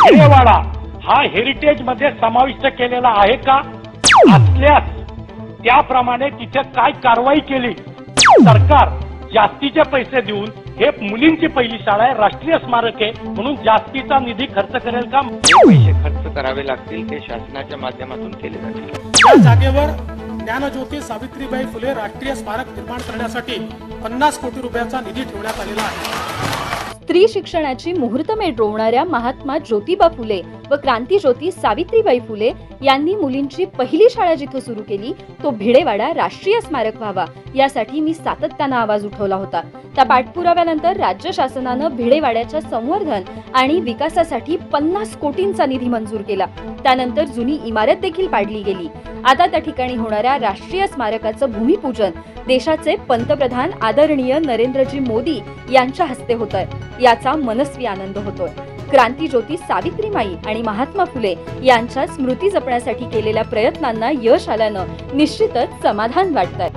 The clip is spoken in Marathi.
भिडेवाडा हा हेरिटेज मध्ये समाविष्ट केलेला आहे का? असल्यास त्याप्रमाणे तिथे काय कारवाई केली? सरकार जास्तीचे पैसे देऊन हे मुलींची पहिली शाळा आहे, राष्ट्रीय स्मारक आहे म्हणून जास्तीचा निधी खर्च करेल का? पैसे खर्च करावे लागतील ते शासनाच्या माध्यमातून केले जातील। या जागेवर ज्ञानज्योती सावित्रीबाई फुले राष्ट्रीय स्मारक निर्माण करण्यासाठी 50 कोटी रुपयाचा निधी ठेवण्यात आलेला आहे। स्त्री शिक्षणाची मुहूर्तमेढ रोवणाऱ्या महात्मा ज्योतिबा फुले व क्रांतीज्योती सावित्रीबाई फुले यांनी मुलींची पहिली शाळा जिथं सुरू केली तो भिडेवाडा राष्ट्रीय स्मारक व्हावा यासाठी मी सातत्यानं आवाज उठवला होता। त्या पाठपुराव्यानंतर राज्य शासनानं भिडेवाड्याच्या संवर्धन आणि विकासासाठी 50 कोटींचा निधी मंजूर केला। त्यानंतर जुनी इमारत देखील पाडली गेली। आता त्या ठिकाणी होणाऱ्या राष्ट्रीय स्मारकाचं भूमिपूजन देशाचे पंतप्रधान आदरणीय नरेंद्रजी मोदी यांच्या हस्ते होतंय, याचा मनस्वी आनंद होतोय। क्रांतीज्योती सावित्रीबाई आणि महात्मा फुले यांच्या स्मृती जपण्यासाठी केलेल्या प्रयत्नांना यश आल्यानं निश्चितच समाधान वाटतंय।